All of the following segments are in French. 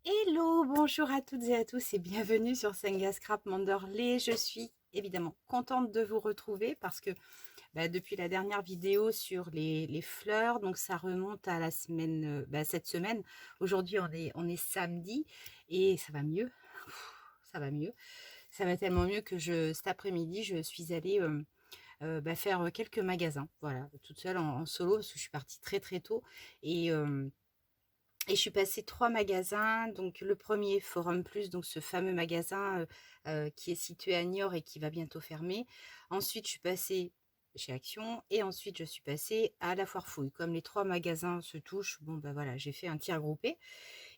Hello, bonjour à toutes et à tous et bienvenue sur Senga Scrap Manderley. Je suis évidemment contente de vous retrouver parce que depuis la dernière vidéo sur les fleurs, donc ça remonte à la semaine, cette semaine. Aujourd'hui, on est samedi et ça va mieux. Ça va mieux. Ça va tellement mieux que cet après-midi, je suis allée faire quelques magasins. Voilà, toute seule en solo parce que je suis partie très très tôt. Et, euh, et je suis passée 3 magasins. Donc le premier Forum Plus, donc ce fameux magasin qui est situé à Niort et qui va bientôt fermer. Ensuite, je suis passée chez Action et ensuite je suis passée à la Foire Fouille. Comme les 3 magasins se touchent, bon voilà, j'ai fait un tir groupé.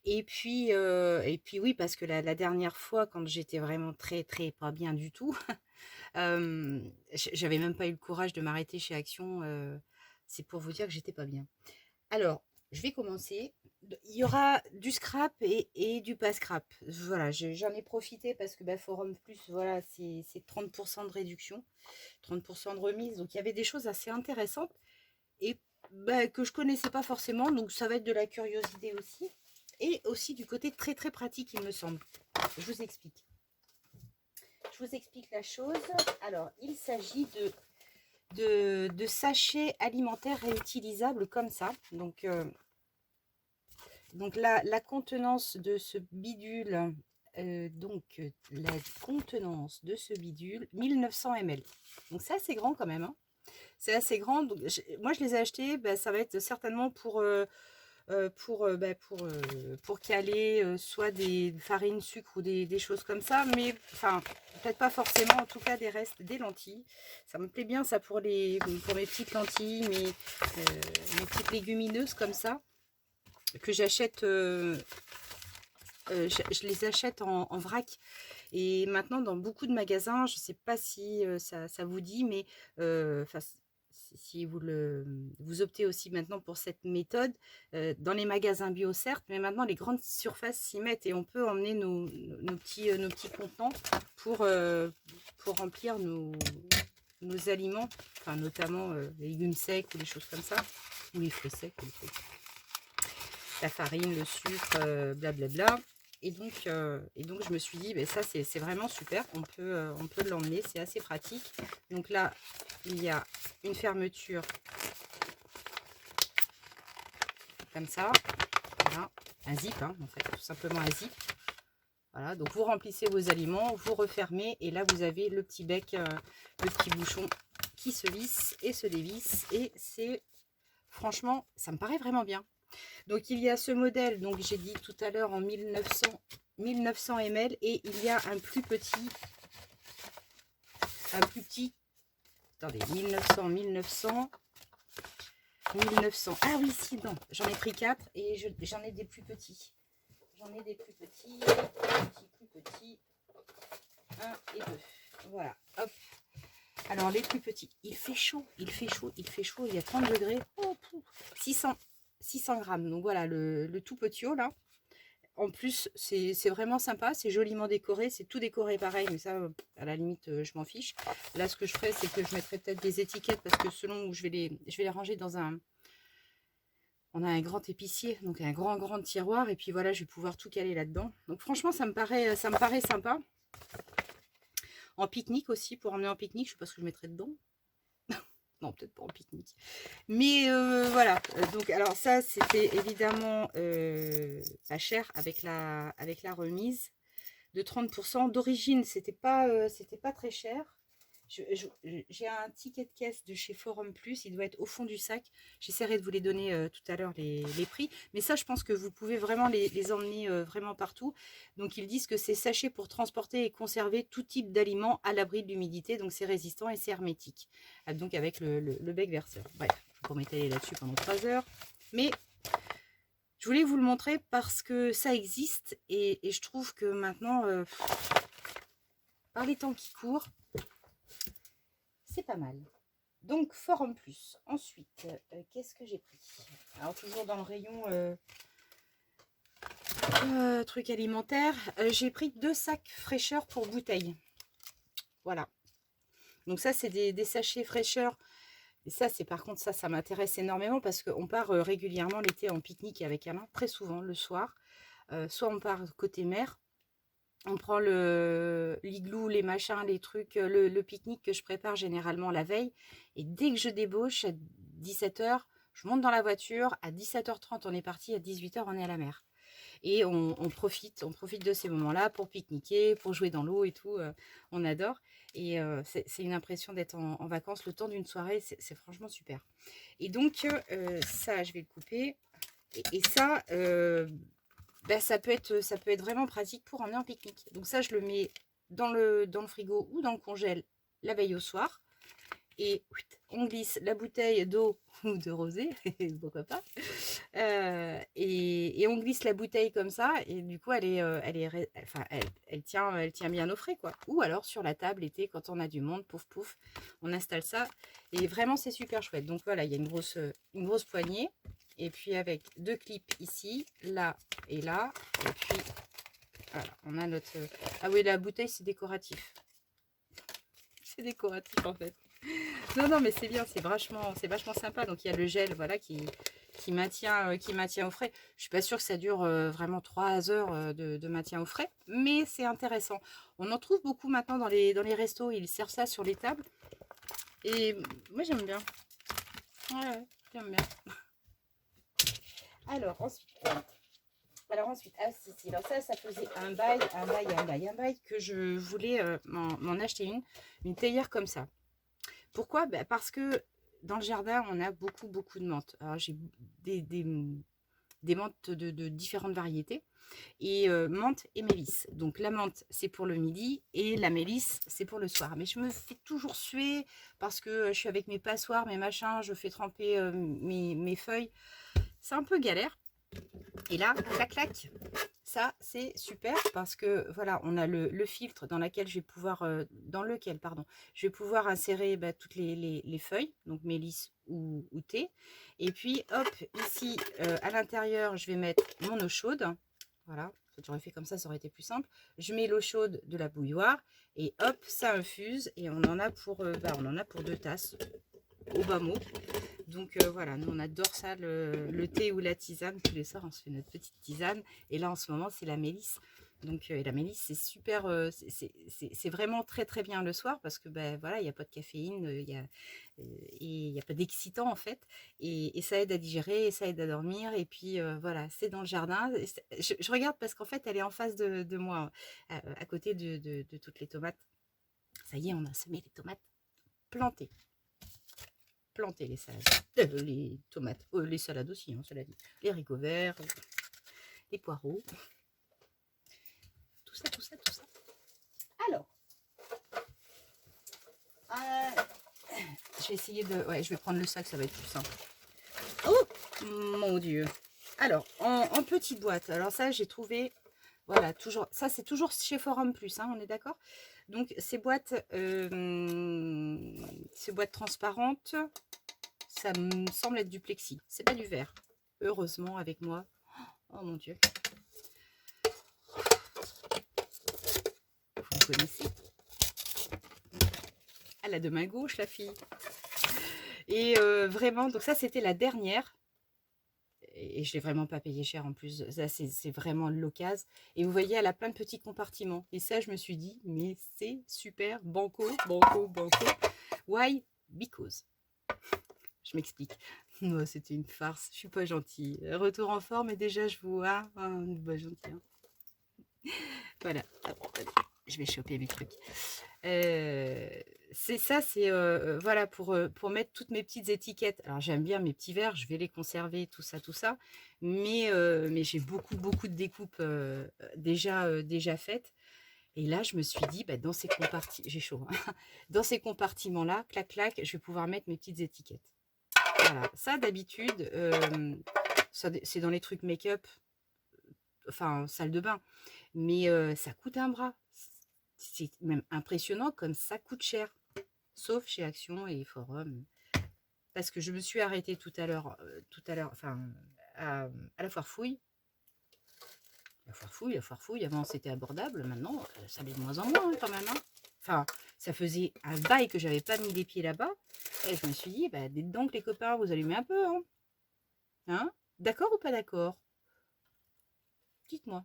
Et puis oui, parce que la dernière fois, quand j'étais vraiment très très pas bien du tout, j'avais même pas eu le courage de m'arrêter chez Action. C'est pour vous dire que j'étais pas bien. Alors, je vais commencer. Il y aura du scrap et du pas scrap. Voilà, j'en ai profité parce que Forum Plus, voilà, c'est 30% de réduction, 30% de remise. Donc, il y avait des choses assez intéressantes et que je connaissais pas forcément. Donc, ça va être de la curiosité aussi. Et aussi du côté très, très pratique, il me semble. Je vous explique. Je vous explique la chose. Alors, il s'agit de sachets alimentaires réutilisables comme ça. Donc la contenance de ce bidule, la contenance de ce bidule, 1900 ml. Donc c'est assez grand quand même, hein. C'est assez grand. Donc moi je les ai achetés, ça va être certainement pour caler soit des farines, sucre ou des choses comme ça, mais enfin peut-être pas forcément, en tout cas des restes, des lentilles. Ça me plaît bien ça pour mes petites lentilles, mes petites légumineuses comme ça que j'achète, je les achète en vrac. Et maintenant, dans beaucoup de magasins, je ne sais pas si ça vous dit, mais si vous optez aussi maintenant pour cette méthode, dans les magasins bio, certes, mais maintenant les grandes surfaces s'y mettent et on peut emmener nos petits contenants pour remplir nos aliments, enfin, notamment les légumes secs ou les choses comme ça, ou les fruits secs, la farine, le sucre, blablabla. Et donc, je me suis dit, ça, c'est vraiment super. On peut l'emmener, c'est assez pratique. Donc là, il y a une fermeture comme ça. Voilà, un zip, hein, en fait, tout simplement un zip. Voilà, donc vous remplissez vos aliments, vous refermez, et là, vous avez le petit bec, le petit bouchon qui se visse et se dévisse. Et c'est, franchement, ça me paraît vraiment bien. Donc il y a ce modèle, donc j'ai dit tout à l'heure en 1900 ml, et il y a un plus petit, attendez, 1900. Ah oui, si, non, j'en ai pris 4 et j'en ai des plus petits. J'en ai des plus petits, plus petits, 1 et 2. Voilà, hop. Alors les plus petits, il fait chaud, il y a 30 degrés. Oh, 600 grammes, donc voilà, le tout petit haut là. En plus, c'est vraiment sympa, c'est joliment décoré, c'est tout décoré pareil, mais ça, à la limite, je m'en fiche. Là, ce que je ferais, c'est que je mettrais peut-être des étiquettes parce que selon où je vais les ranger dans un... On a un grand épicier, donc un grand tiroir, et puis voilà, je vais pouvoir tout caler là-dedans. Donc franchement, ça me paraît sympa. En pique-nique aussi, pour emmener en pique-nique, je sais pas ce que je mettrais dedans. Non, peut-être pas en pique-nique. Mais voilà, donc alors ça, c'était évidemment pas cher avec la remise de 30%. D'origine, c'était pas très cher. J'ai un ticket de caisse de chez Forum Plus, il doit être au fond du sac. J'essaierai de vous les donner tout à l'heure, les prix. Mais ça, je pense que vous pouvez vraiment les emmener vraiment partout. Donc, ils disent que c'est sachet pour transporter et conserver tout type d'aliments à l'abri de l'humidité. Donc, c'est résistant et c'est hermétique. Ah, donc, avec le bec verseur. Bref, je pourrais m'étaler là-dessus pendant 3 heures. Mais je voulais vous le montrer parce que ça existe et je trouve que maintenant, par les temps qui courent, c'est pas mal. Donc, Forum Plus. Ensuite, qu'est-ce que j'ai pris? Alors, toujours dans le rayon trucs alimentaires, j'ai pris 2 sacs fraîcheur pour bouteilles. Voilà. Donc ça, c'est des sachets fraîcheur. Et ça, c'est par contre, ça m'intéresse énormément parce qu'on part régulièrement l'été en pique-nique avec Alain, très souvent le soir. soit on part côté mer, on prend l'igloo, les machins, les trucs, le pique-nique que je prépare généralement la veille. Et dès que je débauche à 17h, je monte dans la voiture. À 17h30, on est parti. À 18h, on est à la mer. Et on profite de ces moments-là pour pique-niquer, pour jouer dans l'eau et tout. On adore. Et c'est une impression d'être en vacances le temps d'une soirée. C'est franchement super. Et donc, ça, je vais le couper. Et ça, bah, ça peut être vraiment pratique pour emmener en pique-nique. Donc ça, je le mets dans le frigo ou dans le congèle la veille au soir. Et on glisse la bouteille d'eau ou de rosé, pourquoi pas. Et on glisse la bouteille comme ça. Et du coup, elle tient bien au frais, quoi. Ou alors sur la table, l'été, quand on a du monde, pouf, pouf, on installe ça. Et vraiment, c'est super chouette. Donc voilà, il y a une grosse poignée. Et puis avec 2 clips ici, là et là. Et puis, voilà, on a notre... Ah oui, la bouteille, c'est décoratif. C'est décoratif, en fait. Non, mais c'est bien, c'est vachement sympa. Donc, il y a le gel, voilà, qui maintient au frais. Je suis pas sûre que ça dure vraiment 3 heures de maintien au frais, mais c'est intéressant. On en trouve beaucoup maintenant dans les restos. Ils servent ça sur les tables. Et moi, j'aime bien. Ouais, j'aime bien. Alors ensuite, ah si, alors ça faisait un bail que je voulais m'en acheter une théière comme ça. Pourquoi? Bah, parce que dans le jardin, on a beaucoup de menthes. Alors j'ai des menthes de différentes variétés, et menthe et mélisse. Donc la menthe, c'est pour le midi, et la mélisse, c'est pour le soir. Mais je me fais toujours suer parce que je suis avec mes passoires, mes machins, je fais tremper mes feuilles. C'est un peu galère. Et là, clac, clac, ça c'est super parce que voilà, on a le filtre dans lequel je vais pouvoir, je vais pouvoir insérer toutes les feuilles, donc mélisse ou thé. Et puis hop, ici à l'intérieur, je vais mettre mon eau chaude. Voilà, j'aurais fait comme ça aurait été plus simple. Je mets l'eau chaude de la bouilloire et hop, ça infuse et on en a pour 2 tasses au bas mot. Donc voilà, nous on adore ça, le thé ou la tisane. Tous les soirs on se fait notre petite tisane. Et là en ce moment c'est la mélisse. Donc et la mélisse c'est super, c'est vraiment très bien le soir parce que voilà, il n'y a pas de caféine, il n'y a pas d'excitant en fait. Et ça aide à digérer, et ça aide à dormir. Et puis voilà, c'est dans le jardin. Je regarde parce qu'en fait elle est en face de moi, à côté de toutes les tomates. Ça y est, on a semé les tomates plantées. Planter les salades, les tomates, les salades aussi, hein, cela dit, les haricots verts, les poireaux, tout ça. Alors, je vais essayer de, je vais prendre le sac, ça va être plus simple. Oh mon Dieu. Alors, en petite boîte. Alors ça, j'ai trouvé, voilà, toujours, ça c'est toujours chez Forum Plus, hein, on est d'accord. Donc ces boîtes transparentes. Ça me semble être du plexi. C'est pas du verre. Heureusement avec moi. Oh mon Dieu. Vous me connaissez. Elle a de main gauche, la fille. Et vraiment, donc ça c'était la dernière. Et je l'ai vraiment pas payé cher en plus. Ça c'est vraiment l'occasion. Et vous voyez, elle a plein de petits compartiments. Et ça, je me suis dit, mais c'est super. Banco. Why? Because. Je m'explique. Non, c'était une farce. Je suis pas gentille. Retour en forme et déjà je vous vois. Pas gentil. Hein. Voilà. Je vais choper mes trucs. C'est ça, c'est voilà pour mettre toutes mes petites étiquettes. Alors j'aime bien mes petits verres, je vais les conserver, tout ça. Mais j'ai beaucoup de découpes déjà faites. Et là, je me suis dit, dans ces compartiments, j'ai chaud. Hein. Dans ces compartiments-là, clac, clac, je vais pouvoir mettre mes petites étiquettes. Voilà. Ça, d'habitude, c'est dans les trucs make-up, enfin, salle de bain. Mais ça coûte un bras. C'est même impressionnant comme ça coûte cher. Sauf chez Action et Forum. Parce que je me suis arrêtée tout à l'heure, enfin, à la foire fouille. La foire fouille, avant c'était abordable, maintenant ça l'est de moins en moins quand même. Hein. Enfin, ça faisait un bail que j'avais pas mis les pieds là-bas. Et je me suis dit, dites donc les copains, vous allumez un peu. Hein, d'accord ou pas d'accord? dites-moi.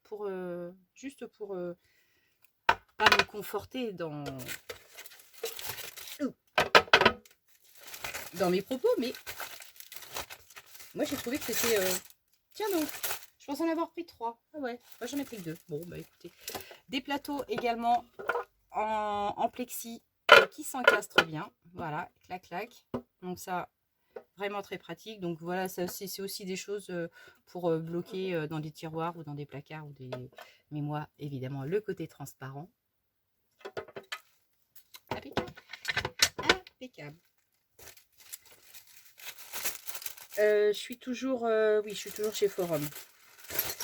Pour, juste pour pas me conforter dans mes propos, mais moi j'ai trouvé que c'était... Tiens donc, je pense en avoir pris 3. Ah ouais, moi j'en ai pris que 2. Bon, bah écoutez. Des plateaux également en plexi qui s'encastrent bien. Voilà, clac, clac. Donc ça, vraiment très pratique. Donc voilà, c'est aussi des choses pour bloquer dans des tiroirs ou dans des placards ou des... Mais moi, évidemment, le côté transparent. Impeccable. Impeccable. Je suis toujours, oui, je suis toujours chez Forum.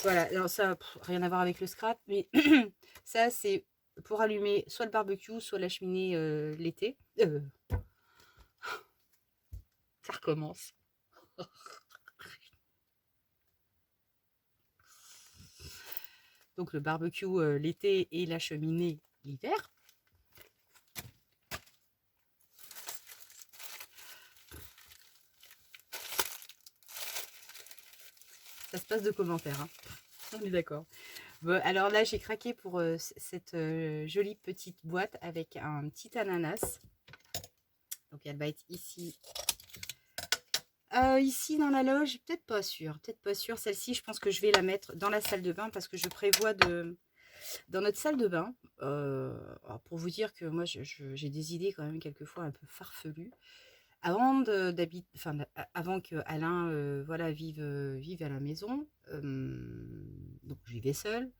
Voilà, alors ça, rien à voir avec le scrap, mais ça, c'est pour allumer soit le barbecue, soit la cheminée l'été. Ça recommence. Donc le barbecue l'été et la cheminée l'hiver. Ça se passe de commentaires, hein. On est d'accord. Bon, alors là, j'ai craqué pour cette jolie petite boîte avec un petit ananas. Donc elle va être ici. Ici dans la loge, peut-être pas sûre. Peut-être pas sûre. Celle-ci, je pense que je vais la mettre dans la salle de bain parce que je prévois de... Dans notre salle de bain, pour vous dire que moi, j'ai des idées quand même quelquefois un peu farfelues. Avant avant que Alain voilà, vive à la maison, donc je vivais seule.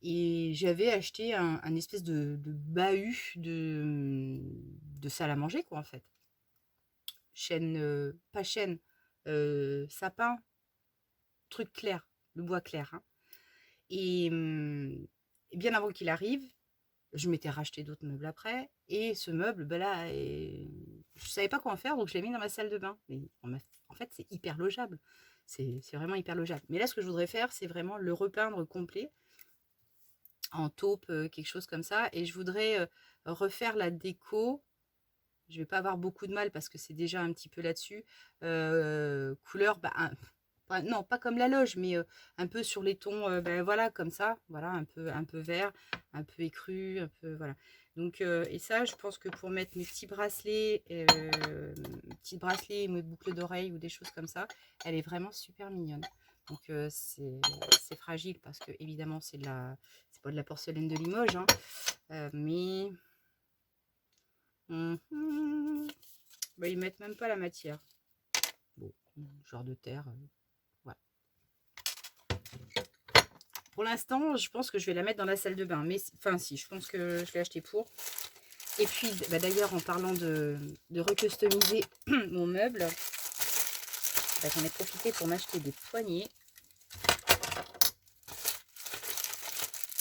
Et j'avais acheté un espèce de bahut de salle à manger, quoi, en fait. Pas chêne, sapin, truc clair, le bois clair, hein. Et, et bien avant qu'il arrive, je m'étais racheté d'autres meubles après. Et ce meuble, ben là, je savais pas quoi en faire, donc je l'ai mis dans ma salle de bain. Mais en fait, c'est hyper logeable. C'est vraiment hyper logeable. Mais là, ce que je voudrais faire, c'est vraiment le repeindre complet en taupe, quelque chose comme ça. Et je voudrais refaire la déco. Je vais pas avoir beaucoup de mal parce que c'est déjà un petit peu là-dessus. Couleur, non, pas comme la loge, mais un peu sur les tons, voilà, comme ça. Voilà, un peu vert, un peu écru, un peu, voilà. Donc, et ça, je pense que pour mettre mes petits bracelets et mes boucles d'oreilles ou des choses comme ça, elle est vraiment super mignonne. Donc, c'est fragile parce que, évidemment, c'est pas de la porcelaine de Limoges, hein, mais... ils mettent même pas la matière. Bon, genre de terre, voilà. Pour l'instant, je pense que je vais la mettre dans la salle de bain. Mais, enfin, si, je pense que je l'ai acheté pour. Et puis, d'ailleurs, en parlant de recustomiser mon meuble, j'en ai profité pour m'acheter des poignées.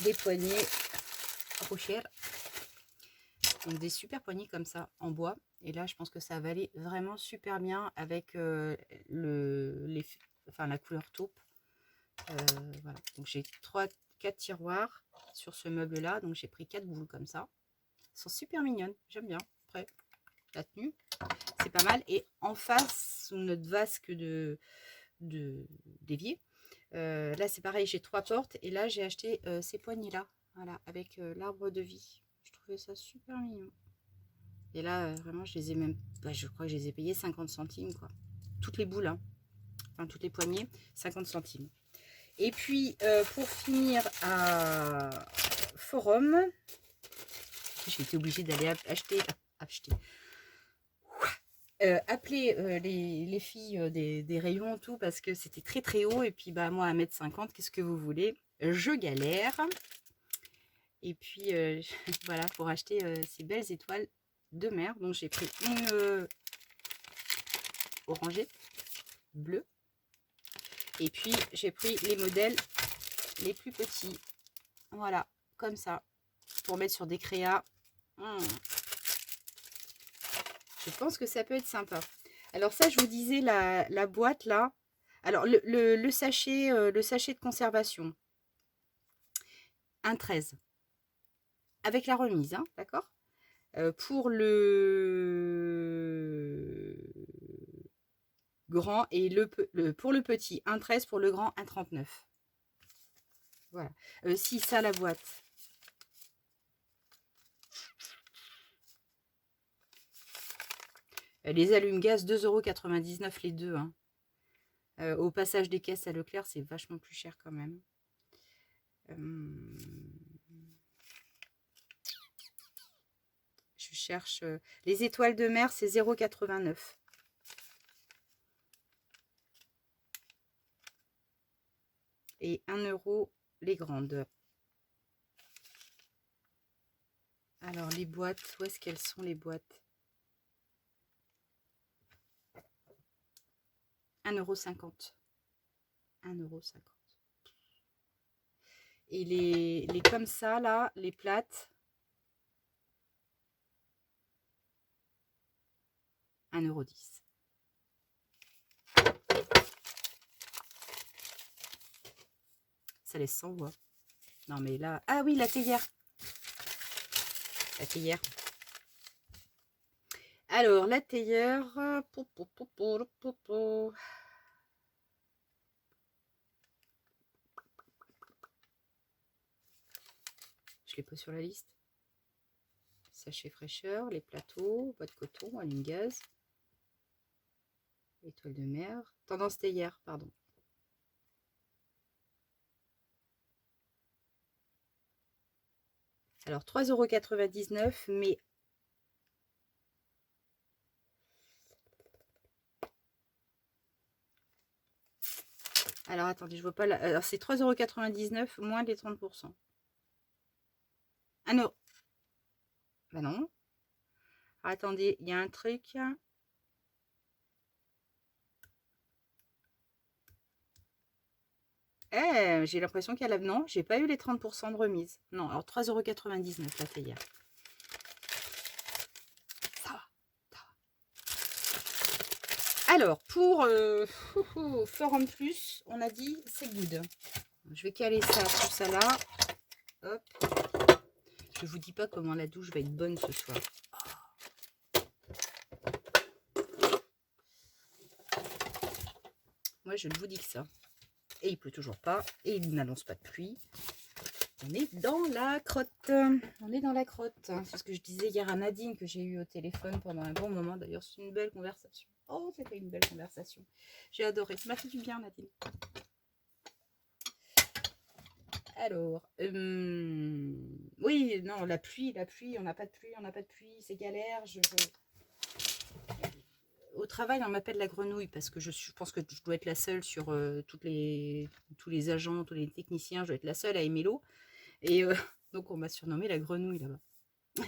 Des poignées Rochelle. Donc, des super poignées comme ça, en bois. Et là, je pense que ça va aller vraiment super bien avec la couleur taupe. Voilà. Donc, j'ai 4 tiroirs sur ce meuble-là. Donc, j'ai pris 4 boules comme ça. Elles sont super mignonnes. J'aime bien. Après, la tenue, c'est pas mal. Et en face, sous notre vasque d'évier, là, c'est pareil. J'ai 3 portes. Et là, j'ai acheté ces poignées-là. Voilà, avec l'arbre de vie. Je trouvais ça super mignon. Et là, vraiment, je les ai même... je crois que je les ai payés 50 centimes, quoi. Toutes les boules, hein. Enfin, toutes les poignées, 50 centimes. Et puis, pour finir à Forum, j'ai été obligée d'aller appeler les filles des rayons, tout, parce que c'était très très haut. Et puis, moi, à 1,50 m, qu'est-ce que vous voulez? Je galère. Et puis, voilà, pour acheter ces belles étoiles de mer. Donc, j'ai pris une orangée, bleue. Et puis, j'ai pris les modèles les plus petits. Voilà, comme ça. Pour mettre sur des créas. Je pense que ça peut être sympa. Alors ça, je vous disais, la boîte là. Alors, le sachet de conservation. 1,13. Avec la remise, hein, d'accord. Pour le grand et pour le petit, 1,13, pour le grand, 1,39. Voilà. Si, ça, la boîte. Les allumes-gaz, 2,99 € les deux. Hein. Au passage des caisses à Leclerc, c'est vachement plus cher quand même. Je cherche... les étoiles de mer, c'est 0,89 €. Et 1 € les grandes. Alors, les boîtes, où est-ce qu'elles sont les boîtes? 1,50 €. 1,50 €. Et les comme ça, là, les plates, 1,10 €. Ça laisse sans voix. Non, mais là... Ah oui, la théière. La théière. Alors, la théière... Je l'ai pas sur la liste. Sachet fraîcheur, les plateaux, boîte coton, allume-gaz, étoile de mer, tendance théière, pardon. Alors 3,99 €, mais alors attendez, je vois pas là. Alors c'est 3,99 € moins les 30%. Ah non. Bah non. Alors, attendez, il y a un truc. J'ai l'impression qu'elle a... Non, j'ai pas eu les 30% de remise. Non, alors 3,99 € la théière. Ça va, ça va. Alors, pour Forum Plus, on a dit c'est good. Je vais caler ça, tout ça là. Hop. Je vous dis pas comment la douche va être bonne ce soir. Moi, je ne vous dis que ça. Et il pleut toujours pas. Et il n'annonce pas de pluie. On est dans la crotte. On est dans la crotte. C'est ce que je disais hier à Nadine, que j'ai eu au téléphone pendant un bon moment. D'ailleurs, c'est une belle conversation. Oh, c'était une belle conversation. J'ai adoré. Ça m'a fait du bien, Nadine. Alors, oui, non, la pluie, on n'a pas de pluie, c'est galère. Au travail, on m'appelle la grenouille parce que je pense que je dois être la seule sur tous les agents, tous les techniciens, je dois être la seule à aimer l'eau. Et donc, on m'a surnommée la grenouille là-bas.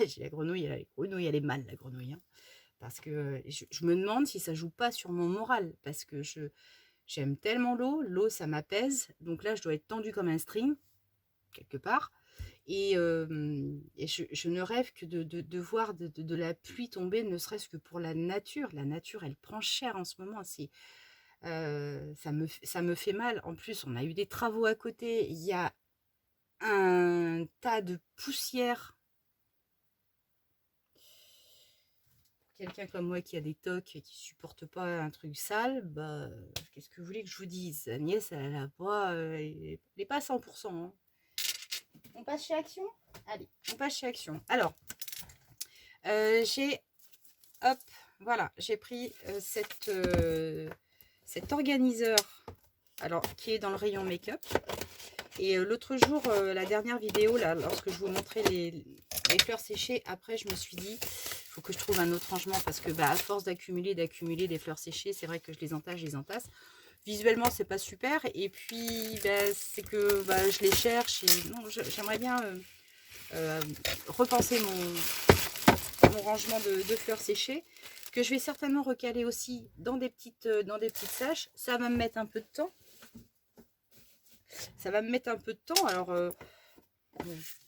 J'ai la grenouille, elle est mal, la grenouille. Hein, parce que je me demande si ça joue pas sur mon moral. Parce que j'aime tellement l'eau, ça m'apaise. Donc là, je dois être tendue comme un string, quelque part. Et je ne rêve que de voir de la pluie tomber, ne serait-ce que pour la nature. La nature, elle prend cher en ce moment. Ça me fait mal. En plus, on a eu des travaux à côté. Il y a un tas de poussière. Quelqu'un comme moi qui a des tocs et qui supporte pas un truc sale, bah, qu'est-ce que vous voulez que je vous dise? Agnès, elle a pas, elle n'est pas à 100%. Hein. On passe chez Action? Allez, on passe chez Action. Alors, j'ai pris cet organiseur, alors qui est dans le rayon make-up. Et l'autre jour, la dernière vidéo, là, lorsque je vous montrais les fleurs séchées, après je me suis dit, il faut que je trouve un autre rangement parce que à force d'accumuler des fleurs séchées, c'est vrai que je les entasse. Visuellement, c'est pas super. Et puis, c'est que je les cherche. Et j'aimerais bien repenser mon rangement de fleurs séchées, que je vais certainement recaler aussi dans des petites saches. Ça va me mettre un peu de temps. Alors,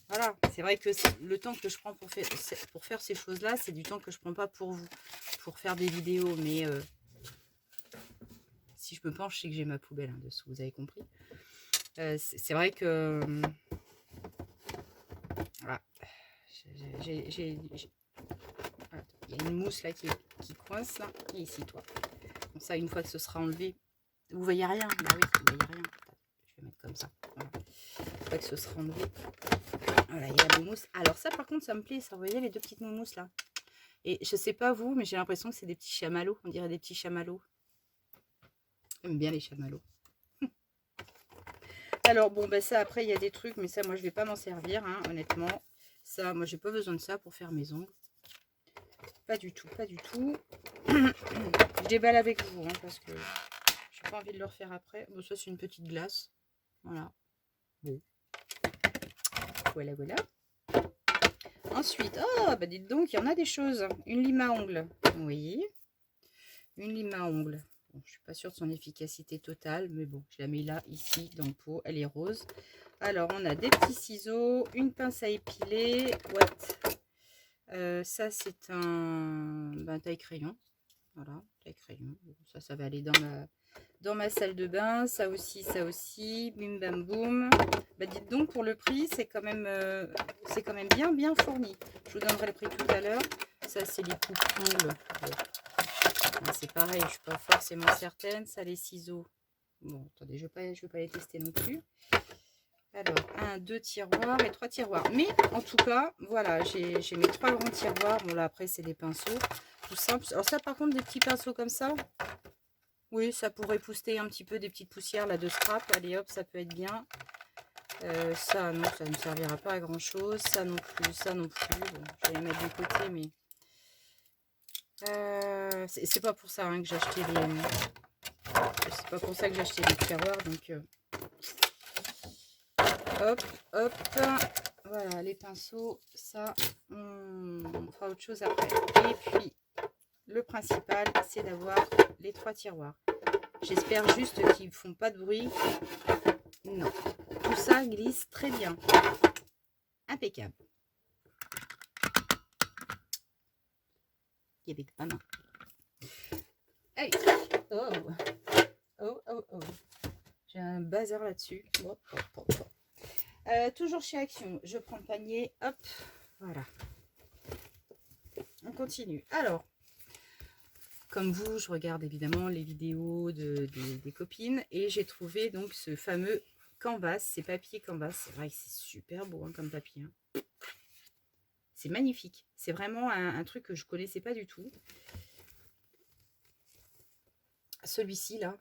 voilà, c'est vrai que le temps que je prends pour faire ces choses-là, c'est du temps que je prends pas pour vous, pour faire des vidéos. Mais si je me penche, c'est que j'ai ma poubelle en dessous, vous avez compris. C'est vrai que... voilà. Il y a une mousse là qui coince là. Et ici, toi. Bon, ça, une fois que ce sera enlevé, vous voyez rien. Bah oui, vous voyez rien. Je vais mettre comme ça. Voilà. pas que ce sera enlevé. Voilà, il y a la moumousse. Alors ça, par contre, ça me plaît, ça. Vous voyez les deux petites mousses là. Et je sais pas vous, mais j'ai l'impression que c'est des petits chamallows. On dirait des petits chamallows. J'aime bien les chamallows. Alors bon, ben ça, après, il y a des trucs, mais ça, moi, je vais pas m'en servir, hein, honnêtement. Ça, moi, j'ai pas besoin de ça pour faire mes ongles. Pas du tout, pas du tout. Je déballe avec vous, hein, parce que j'ai pas envie de le refaire après. Bon, ça, c'est une petite glace. Voilà. Bon. Voilà, voilà. Ensuite, oh, bah dites donc, il y en a des choses. Une lime à ongles. Oui. Une lime à ongles. Bon, je suis pas sûre de son efficacité totale, mais bon, je la mets là, ici, dans le pot. Elle est rose. Alors, on a des petits ciseaux, une pince à épiler. What? Ça, c'est un taille-crayon. Voilà, taille-crayon. Ça va aller dans ma salle de bain. Ça aussi. Bim, bam, boum. Bah, dites donc, pour le prix, c'est quand même bien fourni. Je vous donnerai le prix tout à l'heure. Ça, c'est les coupes-ongles. Bon. C'est pareil, je ne suis pas forcément certaine. Ça, les ciseaux. Bon, attendez, je ne vais pas les tester non plus. Alors, 1, 2 tiroirs et 3 tiroirs. Mais, en tout cas, voilà, j'ai mes 3 grands tiroirs. Bon, là, après, c'est des pinceaux. Tout simple. Alors, ça, par contre, des petits pinceaux comme ça. Oui, ça pourrait pousser un petit peu des petites poussières, là, de scrap. Allez, hop, ça peut être bien. Ça, non, ça ne me servira pas à grand chose. Ça non plus, ça non plus. Bon, je vais les mettre de côté, mais c'est pas pour ça hein, que j'ai acheté les. C'est pas pour ça que j'ai acheté les tiroirs. Donc, hop, hop. Voilà, les pinceaux. Ça, on fera autre chose après. Et puis, le principal, c'est d'avoir les 3 tiroirs. J'espère juste qu'ils ne font pas de bruit. Non. Tout ça glisse très bien. Impeccable. Il y avait pas main. Allez. Oh. Oh, oh, oh. J'ai un bazar là-dessus. Oh, oh, oh, oh. Toujours chez Action. Je prends le panier. Hop. Voilà. On continue. Alors, comme vous, je regarde évidemment les vidéos des copines. Et j'ai trouvé donc ce fameux canvas. C'est papier canvas. C'est vrai que c'est super beau hein, comme papier. Hein. C'est magnifique. C'est vraiment un truc que je ne connaissais pas du tout. Celui-ci, là.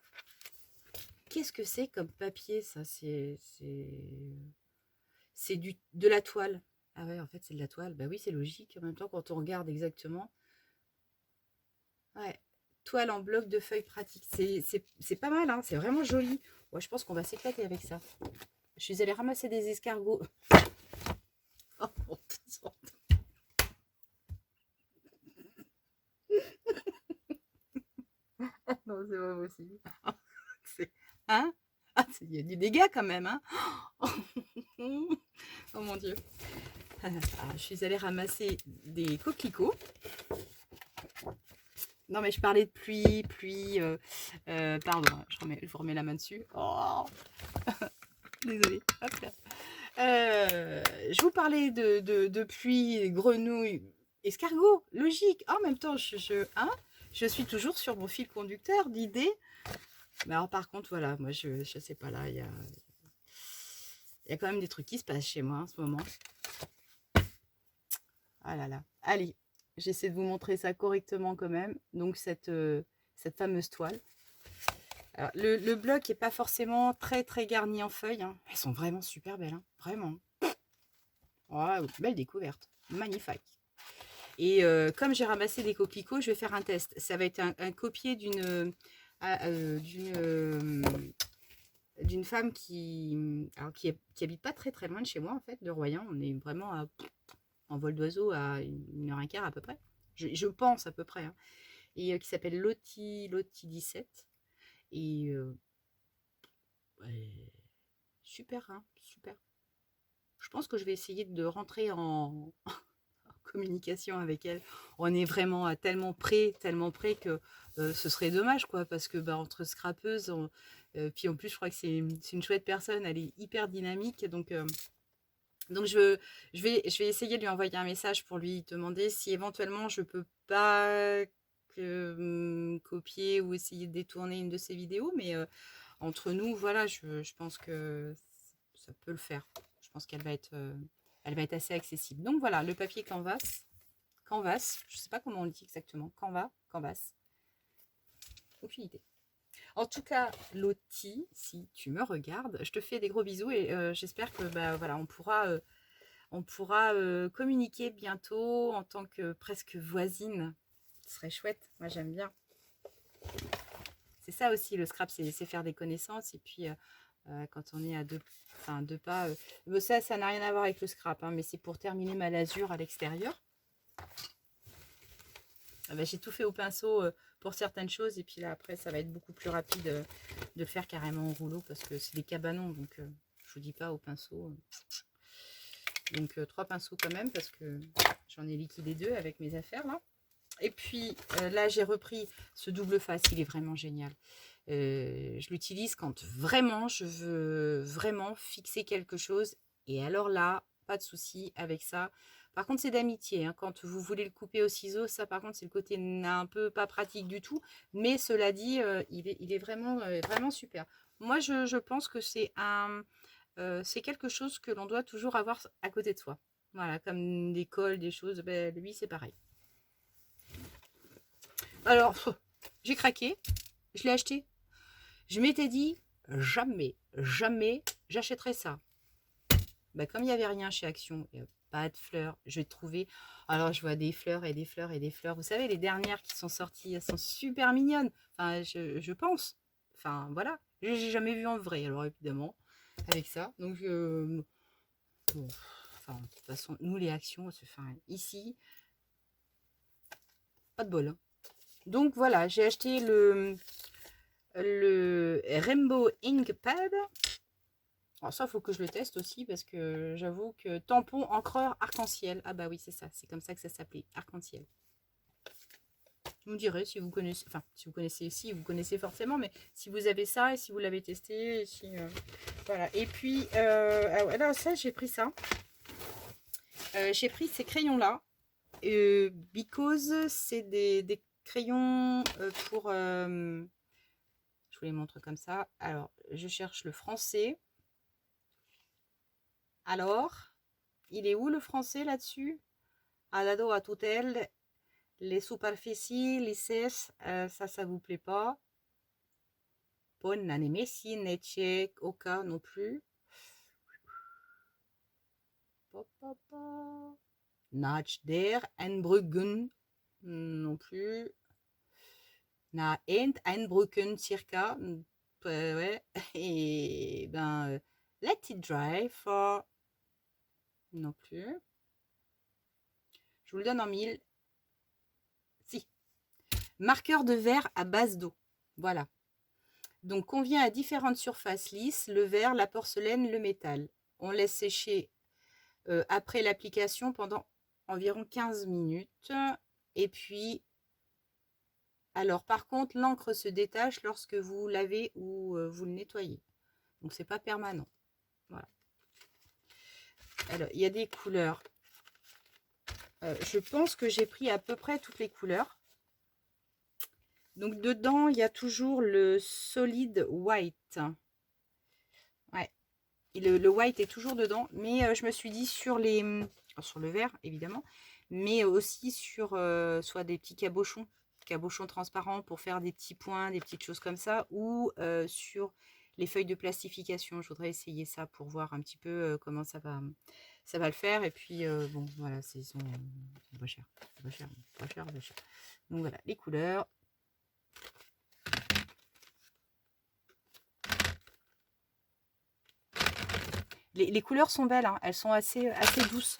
Qu'est-ce que c'est comme papier, ça? C'est de la toile. Ah ouais, en fait, c'est de la toile. Bah oui, c'est logique. En même temps, quand on regarde exactement. Ouais. Toile en bloc de feuilles pratiques. C'est pas mal, hein. C'est vraiment joli. Ouais, je pense qu'on va s'éclater avec ça. Je suis allée ramasser des escargots. Oh, mon Dieu. Non, c'est pas possible. Hein? Ah, il y a du dégât quand même, hein? Oh mon Dieu. Alors, je suis allée ramasser des coquelicots. Non, mais je parlais de pluie. Pardon, je vous remets la main dessus. Oh. Désolée. Hop là. Je vous parlais de pluie, grenouilles, escargots. Logique. En même temps, je suis toujours sur mon fil conducteur d'idées. Mais alors, par contre, voilà, moi, je sais pas là. Il y a quand même des trucs qui se passent chez moi en ce moment. Ah là là. Allez, j'essaie de vous montrer ça correctement quand même. Donc, cette fameuse toile. Alors, le bloc n'est pas forcément très très garni en feuilles. Hein. Elles sont vraiment super belles. Hein. Vraiment. Oh, belle découverte. Magnifique. Et comme j'ai ramassé des coquelicots, je vais faire un test. Ça va être un copier d'une femme qui habite pas très très loin de chez moi en fait, de Royan. On est vraiment en vol d'oiseau à 1h15 à peu près. Je pense à peu près. Hein. Et qui s'appelle Loti 17. Et ouais, super, hein, super. Je pense que je vais essayer de rentrer en communication avec elle. On est vraiment tellement près que ce serait dommage, quoi, parce que entre scrapeuses, puis en plus, je crois que c'est une chouette personne, elle est hyper dynamique, donc je vais essayer de lui envoyer un message pour lui demander si éventuellement je peux pas copier ou essayer de détourner une de ses vidéos, mais entre nous, voilà, je pense que ça peut le faire. Je pense qu'elle va être assez accessible. Donc voilà, le papier canvas, je ne sais pas comment on le dit exactement, canvas, aucune idée. En tout cas, Lottie, si tu me regardes, je te fais des gros bisous et j'espère que voilà, on pourra communiquer bientôt en tant que presque voisine. Ce serait chouette, moi j'aime bien. C'est ça aussi le scrap, c'est faire des connaissances et puis quand on est à deux pas. Ça n'a rien à voir avec le scrap, hein, mais c'est pour terminer ma lasure à l'extérieur. J'ai tout fait au pinceau pour certaines choses et puis là après ça va être beaucoup plus rapide de le faire carrément au rouleau parce que c'est des cabanons, donc je vous dis pas au pinceau. Donc 3 pinceaux quand même parce que j'en ai liquidé 2 avec mes affaires là. Et puis là j'ai repris ce double face, il est vraiment génial. Je l'utilise quand vraiment je veux vraiment fixer quelque chose et alors là pas de souci avec ça. Par contre c'est d'amitié, hein. Quand vous voulez le couper au ciseau, ça par contre c'est le côté un peu pas pratique du tout, mais cela dit il est vraiment vraiment super. Moi je pense que c'est quelque chose que l'on doit toujours avoir à côté de soi, voilà, comme des cols, des choses, lui c'est pareil. Alors j'ai craqué, je l'ai acheté. Je m'étais dit, jamais j'achèterais ça. Comme il n'y avait rien chez Action, il n'y a pas de fleurs, je vais trouver. Alors, je vois des fleurs et des fleurs et des fleurs. Vous savez, les dernières qui sont sorties, elles sont super mignonnes. Enfin, je pense. Enfin, voilà. Je n'ai jamais vu en vrai, alors évidemment, avec ça. Donc, bon, de toute façon, nous, les Actions, ici, pas de bol. Hein. Donc, voilà, j'ai acheté le Rainbow Ink Pad. Alors ça, il faut que je le teste aussi parce que j'avoue que tampon encreur arc-en-ciel. Ah bah oui, c'est ça. C'est comme ça que ça s'appelait, arc-en-ciel. Vous me direz si vous connaissez, enfin si vous connaissez, si vous connaissez forcément, mais si vous avez ça et si vous l'avez testé, si, voilà. Et puis, alors ça, j'ai pris ça. J'ai pris ces crayons-là. Because c'est des crayons pour... je vous les montre comme ça. Alors, je cherche le français. Alors, il est où le français là-dessus? Alado a tutel, les superficies lisses, ça vous plaît pas. Pon nanemesi, neche, oka non plus. Nach der Einbrücken non plus. Na Einbrücken circa. Ouais. Et let it dry for non plus. Je vous le donne en 1000. Si. Marqueur de verre à base d'eau. Voilà. Donc, convient à différentes surfaces lisses, le verre, la porcelaine, le métal. On laisse sécher après l'application pendant environ 15 minutes. Et puis, alors par contre, l'encre se détache lorsque vous lavez ou vous le nettoyez. Donc, c'est pas permanent. Voilà. Alors, il y a des couleurs. Je pense que j'ai pris à peu près toutes les couleurs. Donc, dedans, il y a toujours le solid white. Ouais. Et le white est toujours dedans. Mais je me suis dit sur le vert, évidemment. Mais aussi sur soit des petits cabochons transparents pour faire des petits points, des petites choses comme ça. Ou sur les feuilles de plastification. Je voudrais essayer ça pour voir un petit peu comment ça va le faire. Et puis, bon, voilà, c'est pas cher. Pas cher. Donc voilà, les couleurs. Les couleurs sont belles, hein. Elles sont assez douces.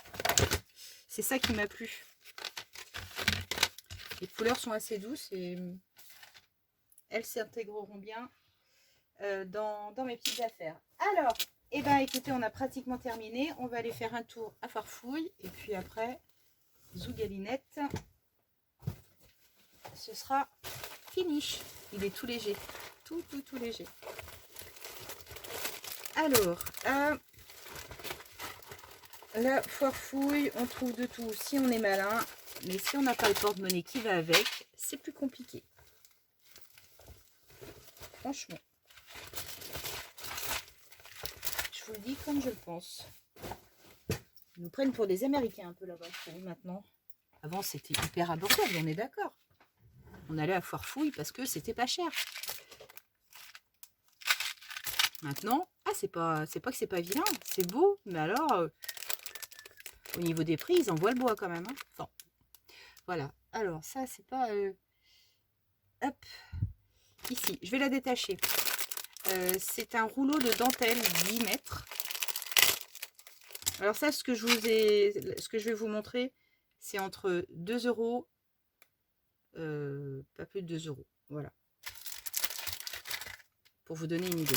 C'est ça qui m'a plu. Les couleurs sont assez douces et elles s'intégreront bien dans mes petites affaires. Alors, écoutez, on a pratiquement terminé. On va aller faire un tour à Farfouille. Et puis après, Zougalinette, ce sera finish. Il est tout léger. Tout léger. Alors, la Farfouille, on trouve de tout si on est malin. Mais si on n'a pas le porte-monnaie qui va avec, c'est plus compliqué. Franchement. Je vous le dis comme je le pense. Ils nous prennent pour des Américains un peu là-bas, je trouve, maintenant. Avant, c'était hyper abordable, on est d'accord. On allait à Foire Fouille parce que c'était pas cher. Maintenant, ah, c'est pas que c'est pas vilain, c'est beau, mais alors, au niveau des prix, ils envoient le bois quand même. Hein. Bon, voilà. Alors, ça, c'est pas... hop, ici, je vais la détacher. C'est un rouleau de dentelle 10 mètres. Alors ça, ce que je vais vous montrer, c'est entre 2 €, pas plus de 2 €. Voilà. Pour vous donner une idée.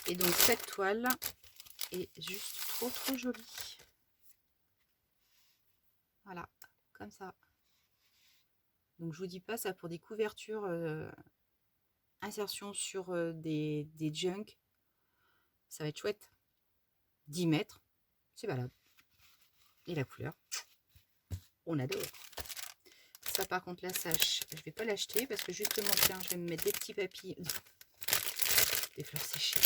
Et donc cette toile est juste trop jolie. Voilà, comme ça. Donc je vous dis pas ça pour des couvertures insertion sur des junk. Ça va être chouette. 10 mètres, c'est valable. Et la couleur, on adore. Ça par contre la sache, je vais pas l'acheter parce que justement tiens, je vais me mettre des petits papilles, des fleurs séchées.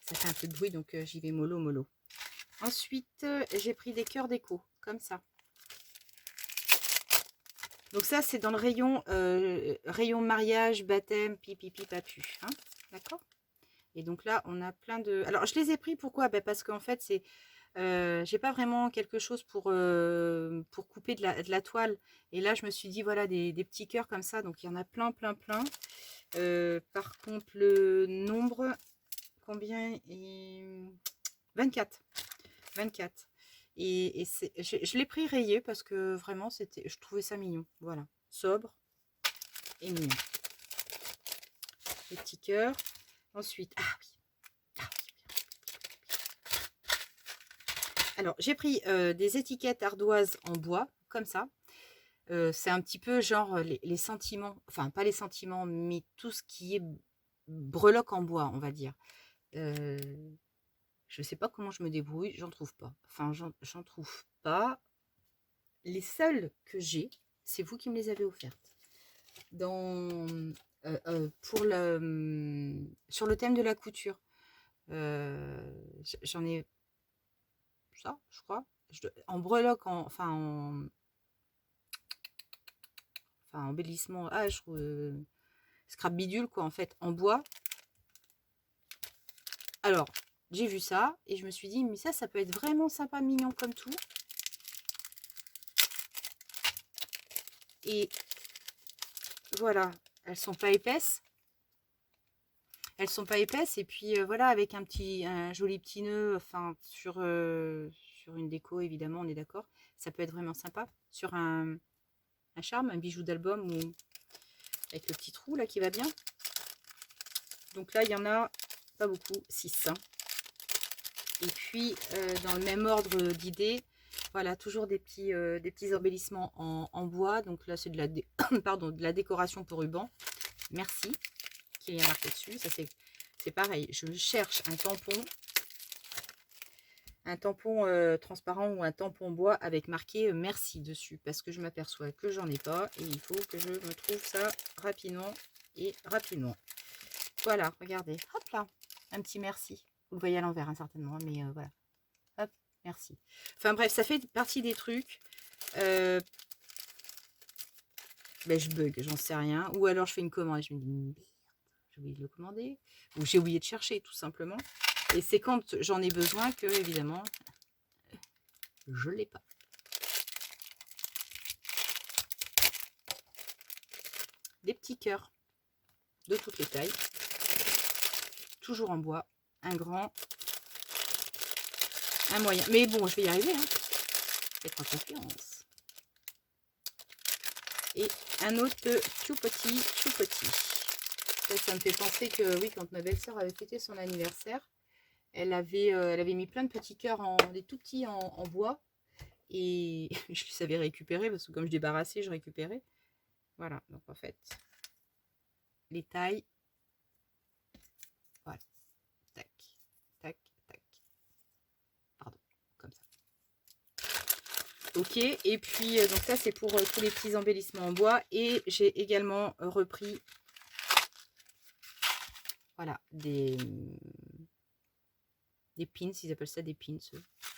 Ça fait un peu de bruit donc j'y vais mollo. Ensuite j'ai pris des cœurs déco comme ça. Donc ça c'est dans le rayon mariage, baptême, pipi papu, hein, d'accord. Et donc là on a plein de... Alors je les ai pris pourquoi? Parce qu'en fait c'est... j'ai pas vraiment quelque chose pour couper de la toile. Et là, je me suis dit, voilà, des petits cœurs comme ça. Donc, il y en a plein. Par contre, le nombre, combien? 24. 24. Et je l'ai pris rayé parce que vraiment, je trouvais ça mignon. Voilà, sobre et mignon. Les petits cœurs. Ensuite, ah oui. Alors, j'ai pris des étiquettes ardoises en bois, comme ça. C'est un petit peu genre les sentiments, enfin pas les sentiments, mais tout ce qui est breloque en bois, on va dire. Je ne sais pas comment je me débrouille, j'en trouve pas. Enfin, j'en trouve pas. Les seules que j'ai, c'est vous qui me les avez offertes. Sur le thème de la couture. J'en ai... ça, je crois. En breloque, enfin embellissement, je trouve scrap bidule quoi en fait, en bois. Alors, j'ai vu ça et je me suis dit, mais ça peut être vraiment sympa, mignon comme tout. Et voilà, elles sont pas épaisses. Et puis voilà, avec un joli petit nœud, enfin sur une déco évidemment, on est d'accord. Ça peut être vraiment sympa sur un charme, un bijou d'album ou avec le petit trou là qui va bien. Donc là, il y en a pas beaucoup, 6. Hein. Et puis, dans le même ordre d'idées, voilà, toujours des petits embellissements en bois. Donc là, c'est de la, pardon, de la décoration pour ruban. Merci, qu'il y a marqué dessus. Ça, c'est pareil. Je cherche un tampon transparent ou un tampon bois avec marqué merci dessus. Parce que je m'aperçois que j'en ai pas. Et il faut que je me trouve ça rapidement. Voilà, regardez. Hop là, un petit merci. Vous le voyez à l'envers, hein, certainement, mais voilà. Hop, merci. Enfin bref, ça fait partie des trucs. Je bug, j'en sais rien. Ou alors je fais une commande et je me dis, merde, j'ai oublié de le commander. Ou j'ai oublié de chercher, tout simplement. Et c'est quand j'en ai besoin que, évidemment, je ne l'ai pas. Des petits cœurs de toutes les tailles. Toujours en bois. Un grand, un moyen. Mais bon, je vais y arriver. Hein. Être en confiance. Et un autre tout petit. Ça me fait penser que oui, quand ma belle-sœur avait fêté son anniversaire, elle avait mis plein de petits cœurs, des tout petits en bois. Et je savais récupérer parce que comme je débarrassais, je récupérais. Voilà, donc en fait, les tailles. Voilà. Tac, tac, tac. Pardon, comme ça. Ok, et puis donc ça c'est pour tous les petits embellissements en bois. Et j'ai également repris Voilà, des pins, ils appellent ça des pins.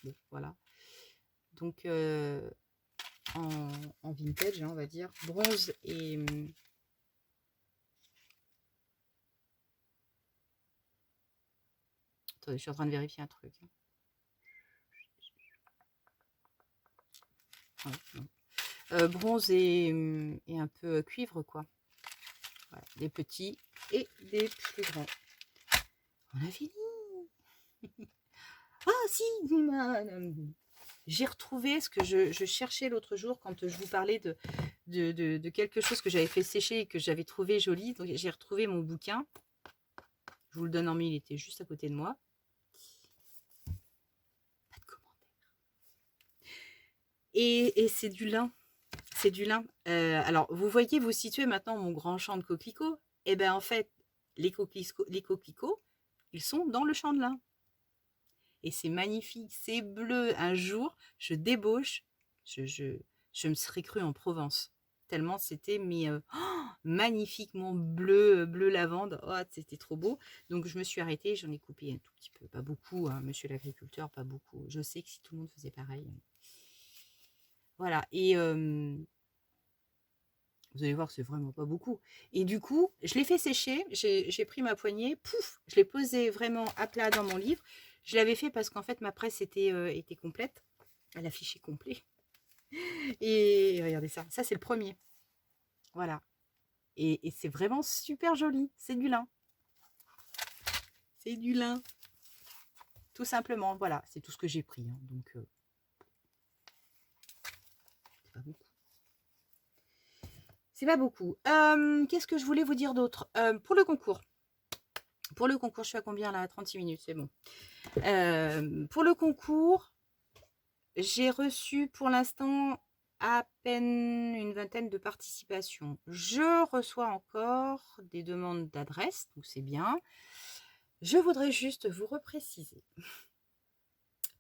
Bon, voilà. Donc, en vintage, hein, on va dire. Bronze et... Attendez, je suis en train de vérifier un truc. Ouais, bronze et un peu cuivre, quoi. Voilà, des petits et des plus grands. On a fini. Ah si, j'ai retrouvé ce que je cherchais l'autre jour quand je vous parlais de quelque chose que j'avais fait sécher et que j'avais trouvé joli. Donc j'ai retrouvé mon bouquin. Je vous le donne en mille, il était juste à côté de moi. Pas de commentaire. Et c'est du lin. C'est du lin. Alors, vous voyez, vous situez maintenant mon grand champ de coquelicots. Et bien, en fait, les coquelicots, ils sont dans le champ de lin. Et c'est magnifique, c'est bleu. Un jour, je débauche, je me serais cru en Provence. Tellement c'était magnifiquement bleu, bleu lavande. Oh, c'était trop beau. Donc je me suis arrêtée, j'en ai coupé un tout petit peu. Pas beaucoup, hein, monsieur l'agriculteur, pas beaucoup. Je sais que si tout le monde faisait pareil. Voilà. Et vous allez voir que c'est vraiment pas beaucoup. Et du coup, je l'ai fait sécher. J'ai pris ma poignée, pouf, je l'ai posé vraiment à plat dans mon livre. Je l'avais fait parce qu'en fait, ma presse était complète. Elle affichait complet. Et regardez ça. Ça, c'est le premier. Voilà. Et c'est vraiment super joli. C'est du lin. C'est du lin. Tout simplement. Voilà. C'est tout ce que j'ai pris. Hein. Donc, c'est pas beaucoup. C'est pas beaucoup. Qu'est-ce que je voulais vous dire d'autre pour le concours. Pour le concours, je suis à combien là? 36 minutes, c'est bon. Pour le concours, j'ai reçu pour l'instant à peine une vingtaine de participations. Je reçois encore des demandes d'adresse, donc c'est bien. Je voudrais juste vous repréciser,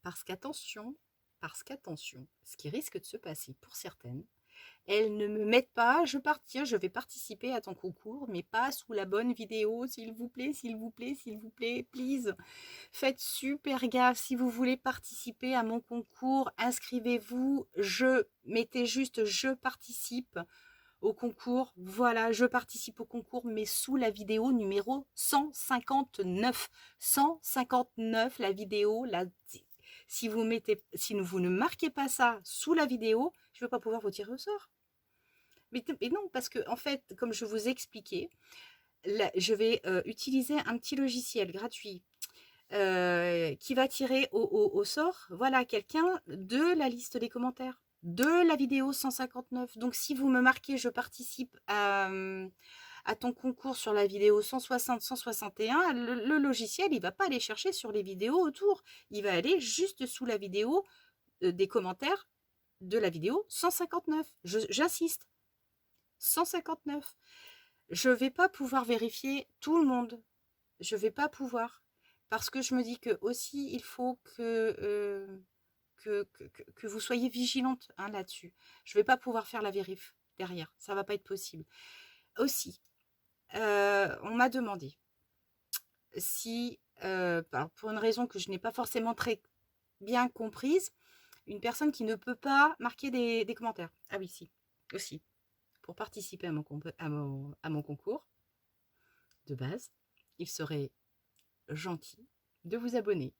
parce qu'attention, ce qui risque de se passer pour certaines, elles ne me mettent pas, je vais participer à ton concours, mais pas sous la bonne vidéo, s'il vous plaît, s'il vous plaît, s'il vous plaît, please. Faites super gaffe, si vous voulez participer à mon concours, inscrivez-vous, mettez juste je participe au concours, voilà, je participe au concours, mais sous la vidéo numéro 159. 159, la vidéo, si vous ne marquez pas ça sous la vidéo, je ne vais pas pouvoir vous tirer au sort. Mais non, parce que en fait, comme je vous expliquais, je vais utiliser un petit logiciel gratuit qui va tirer au sort, voilà, quelqu'un de la liste des commentaires de la vidéo 159. Donc, si vous me marquez, je participe à ton concours sur la vidéo 160, 161, le logiciel, il va pas aller chercher sur les vidéos autour. Il va aller juste sous la vidéo des commentaires de la vidéo 159. J'insiste, 159. Je ne vais pas pouvoir vérifier tout le monde. Je ne vais pas pouvoir. Parce que je me dis que aussi, il faut que vous soyez vigilante hein, là-dessus. Je ne vais pas pouvoir faire la vérif derrière. Ça ne va pas être possible. Aussi, on m'a demandé si, pour une raison que je n'ai pas forcément très bien comprise, une personne qui ne peut pas marquer des commentaires. Ah oui, si, aussi. Pour participer à mon concours de base, il serait gentil de vous abonner.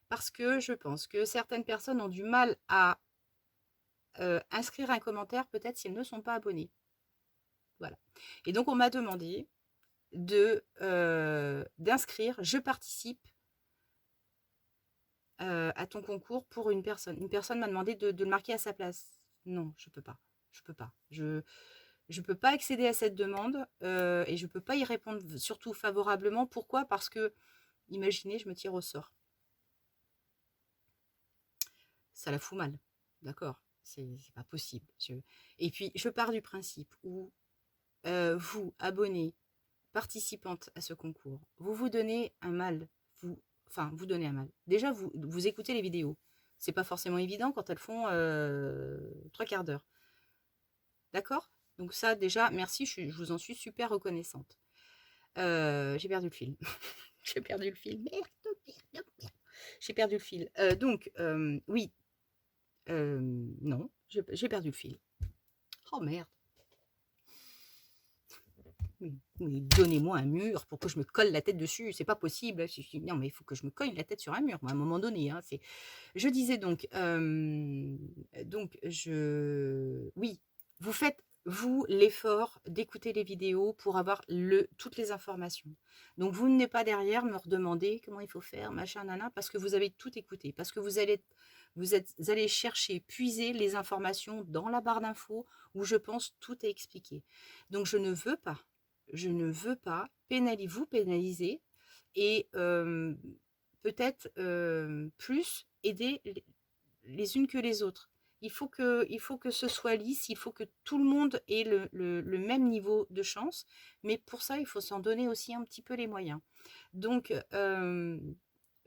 Parce que je pense que certaines personnes ont du mal à inscrire un commentaire, peut-être s'ils ne sont pas abonnés. Voilà. Et donc, on m'a demandé d'inscrire, je participe à ton concours pour une personne. Une personne m'a demandé de le marquer à sa place. Non, je peux pas. Je peux pas. Je peux pas accéder à cette demande et je peux pas y répondre surtout favorablement. Pourquoi? Parce que, imaginez, je me tire au sort. Ça la fout mal. D'accord? C'est pas possible. Et puis, je pars du principe où vous, abonnés, participantes à ce concours, vous donnez un mal. Vous donnez un mal. Déjà, vous écoutez les vidéos. C'est pas forcément évident quand elles font 3/4 d'heure. D'accord? Donc ça, déjà, merci, je vous en suis super reconnaissante. J'ai perdu le fil. J'ai perdu le fil. Merde, merde, merde. J'ai perdu le fil. Donc, oui. Non, j'ai perdu le fil. Oh merde. Mais donnez-moi un mur pour que je me colle la tête dessus. C'est pas possible. Non, mais il faut que je me colle la tête sur un mur, moi, à un moment donné. Hein, je disais donc, oui, vous faites, vous, l'effort d'écouter les vidéos pour avoir toutes les informations. Donc, vous n'êtes pas derrière me redemander comment il faut faire, machin, nana, parce que vous avez tout écouté, parce que vous allez chercher, puiser les informations dans la barre d'infos où je pense tout est expliqué. Donc, je ne veux pas vous pénaliser et peut-être plus aider les unes que les autres. Il faut que ce soit lisse, il faut que tout le monde ait le même niveau de chance, mais pour ça, il faut s'en donner aussi un petit peu les moyens. Donc,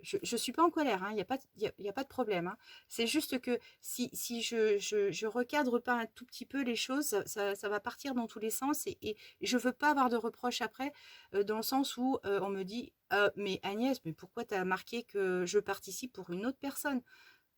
je ne suis pas en colère, hein, il n'y a, y a pas de problème. Hein. C'est juste que si je recadre pas un tout petit peu les choses, ça va partir dans tous les sens et je ne veux pas avoir de reproches après, dans le sens où on me dit mais Agnès, mais pourquoi tu as marqué que je participe pour une autre personne?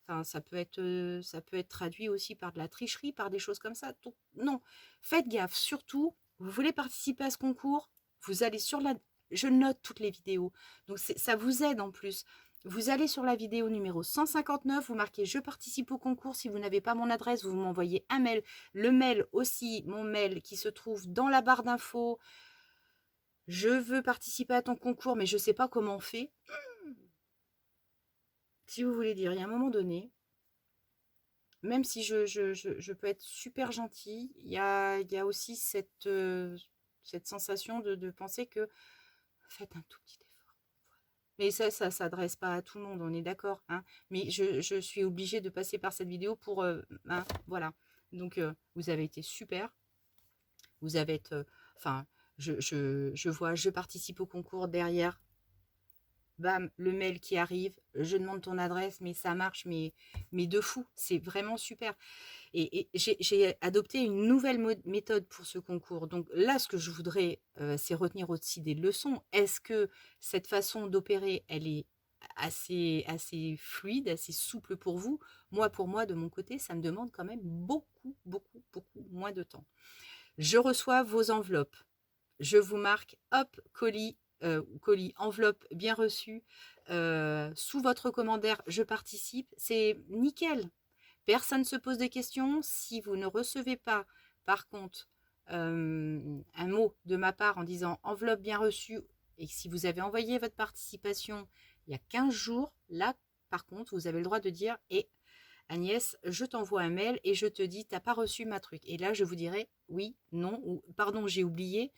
Enfin, ça peut être traduit aussi par de la tricherie, par des choses comme ça. Donc, non, faites gaffe. Surtout, vous voulez participer à ce concours, vous allez sur la... Je note toutes les vidéos. Donc, ça vous aide en plus. Vous allez sur la vidéo numéro 159, vous marquez « Je participe au concours ». Si vous n'avez pas mon adresse, vous m'envoyez un mail. Le mail aussi, mon mail qui se trouve dans la barre d'infos. Je veux participer à ton concours, mais je ne sais pas comment on fait. Si vous voulez dire, il y a un moment donné, même si je peux être super gentille, il y a aussi cette sensation de penser que faites un tout petit effort. Mais ça ne s'adresse pas à tout le monde, on est d'accord. Hein, mais je suis obligée de passer par cette vidéo pour... hein, voilà. Donc, vous avez été super. Vous avez été... Enfin, je vois, je participe au concours derrière. Bam, le mail qui arrive, je demande ton adresse, mais ça marche, mais de fou, c'est vraiment super. Et j'ai adopté une nouvelle méthode pour ce concours. Donc là, ce que je voudrais, c'est retenir aussi des leçons. Est-ce que cette façon d'opérer, elle est assez fluide, assez souple pour vous? Moi, pour moi, de mon côté, ça me demande quand même beaucoup, beaucoup, beaucoup moins de temps. Je reçois vos enveloppes. Je vous marque, hop, colis, enveloppe bien reçue, sous votre commentaire, je participe. C'est nickel. Personne ne se pose des questions. Si vous ne recevez pas, par contre, un mot de ma part en disant enveloppe bien reçue, et si vous avez envoyé votre participation il y a 15 jours, là, par contre, vous avez le droit de dire Agnès, je t'envoie un mail et je te dis, t'as pas reçu ma truc. Et là, je vous dirai oui, non, ou pardon, j'ai oublié.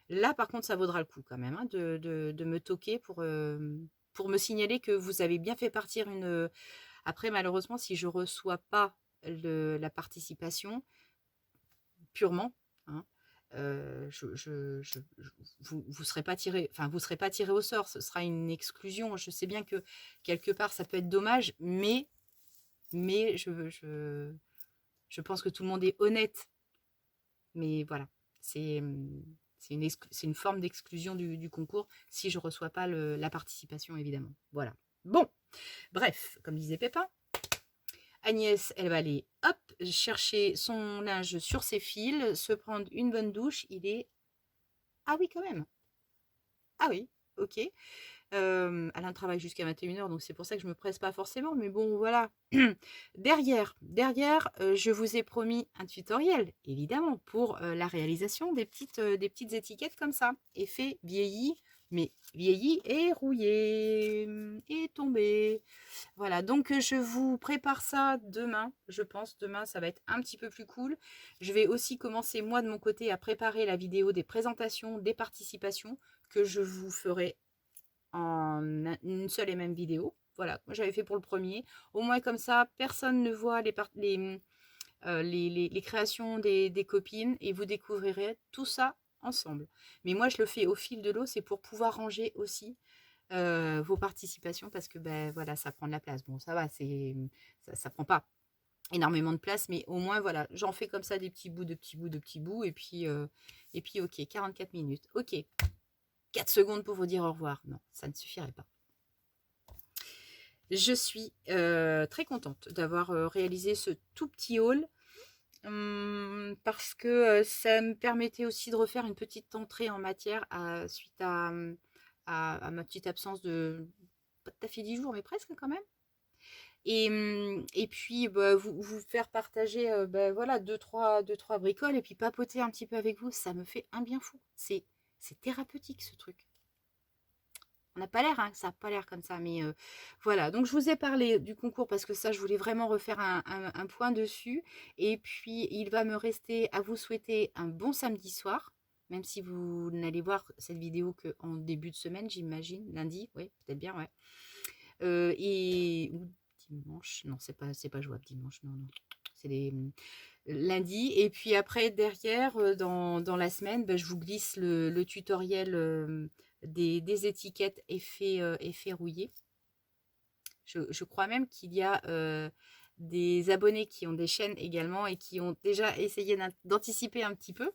Là, par contre, ça vaudra le coup quand même hein, de me toquer pour me signaler que vous avez bien fait partir une... Après, malheureusement, si je ne reçois pas la participation purement, hein, vous serez pas tiré, enfin, vous serez pas tiré au sort, ce sera une exclusion. Je sais bien que quelque part, ça peut être dommage, mais je pense que tout le monde est honnête. Mais voilà, c'est une forme d'exclusion du concours si je ne reçois pas la participation, évidemment. Voilà. Bon, bref, comme disait Pépin, Agnès, elle va aller, hop, chercher son linge sur ses fils, se prendre une bonne douche. Il est... Ah oui, quand même. Ah oui, ok. Alain travaille jusqu'à 21h, donc c'est pour ça que je me presse pas forcément. Mais bon, voilà. Derrière, je vous ai promis un tutoriel, évidemment, pour la réalisation des petites étiquettes comme ça. Effet vieilli, mais vieilli et rouillé et tombé. Voilà, donc je vous prépare ça demain, je pense. Demain, ça va être un petit peu plus cool. Je vais aussi commencer, moi, de mon côté, à préparer la vidéo des présentations, des participations que je vous ferai en une seule et même vidéo. Voilà, moi j'avais fait pour le premier. Au moins comme ça, personne ne voit les créations des copines et vous découvrirez tout ça ensemble. Mais moi je le fais au fil de l'eau, c'est pour pouvoir ranger aussi vos participations parce que ben voilà, ça prend de la place. Bon, ça va, ça prend pas énormément de place, mais au moins voilà, j'en fais comme ça des petits bouts, de petits bouts, et puis ok, 44 minutes. Ok. 4 secondes pour vous dire au revoir. Non, ça ne suffirait pas. Je suis très contente d'avoir réalisé ce tout petit haul parce que ça me permettait aussi de refaire une petite entrée en matière suite à ma petite absence de pas tout à fait 10 jours, mais presque quand même. Et puis bah, vous faire partager bah, voilà, deux, trois bricoles et puis papoter un petit peu avec vous, ça me fait un bien fou. C'est thérapeutique ce truc. On n'a pas l'air, hein, ça n'a pas l'air comme ça, mais voilà. Donc je vous ai parlé du concours parce que ça, je voulais vraiment refaire un point dessus. Et puis il va me rester à vous souhaiter un bon samedi soir, même si vous n'allez voir cette vidéo qu'en début de semaine, j'imagine, lundi, oui, peut-être bien, ouais. Ou dimanche, non, c'est pas jouable dimanche, non, non. C'est les lundi. Et puis après, derrière, dans la semaine, bah, je vous glisse le tutoriel des étiquettes effet rouillé. Je crois même qu'il y a des abonnés qui ont des chaînes également et qui ont déjà essayé d'anticiper un petit peu.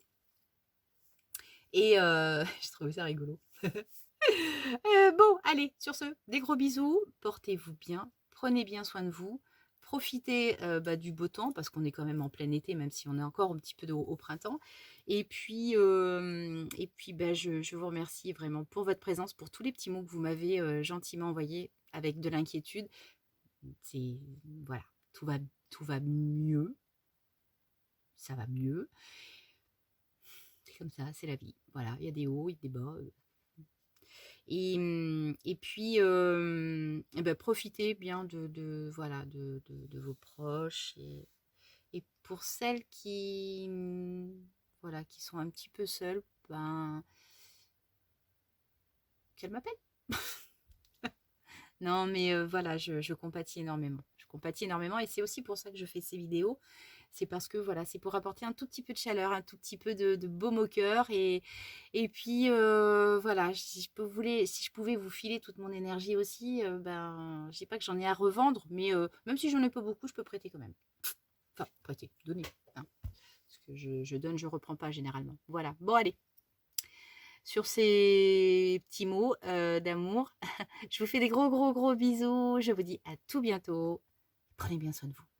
Et je trouvais ça rigolo. Bon, allez, sur ce, des gros bisous. Portez-vous bien. Prenez bien soin de vous. Profitez bah, du beau temps parce qu'on est quand même en plein été, même si on est encore un petit peu au printemps. Et puis bah, je vous remercie vraiment pour votre présence, pour tous les petits mots que vous m'avez gentiment envoyés avec de l'inquiétude. C'est voilà, tout va mieux. Ça va mieux. C'est comme ça, c'est la vie. Voilà, il y a des hauts, il y a des bas. Et puis, et ben, profitez bien voilà, de vos proches. Et pour celles qui, voilà, qui sont un petit peu seules, ben, qu'elles m'appellent. Non, mais voilà, je compatis énormément. Je compatis énormément et c'est aussi pour ça que je fais ces vidéos. C'est parce que voilà, c'est pour apporter un tout petit peu de chaleur, un tout petit peu de baume au cœur. Et puis voilà, si je pouvais vous filer toute mon énergie aussi, ben, je sais pas que j'en ai à revendre, mais même si j'en ai pas beaucoup, je peux prêter quand même. Enfin, prêter, donner. Hein, parce que je donne, je reprends pas généralement. Voilà, bon allez. Sur ces petits mots d'amour, je vous fais des gros bisous. Je vous dis à tout bientôt. Prenez bien soin de vous.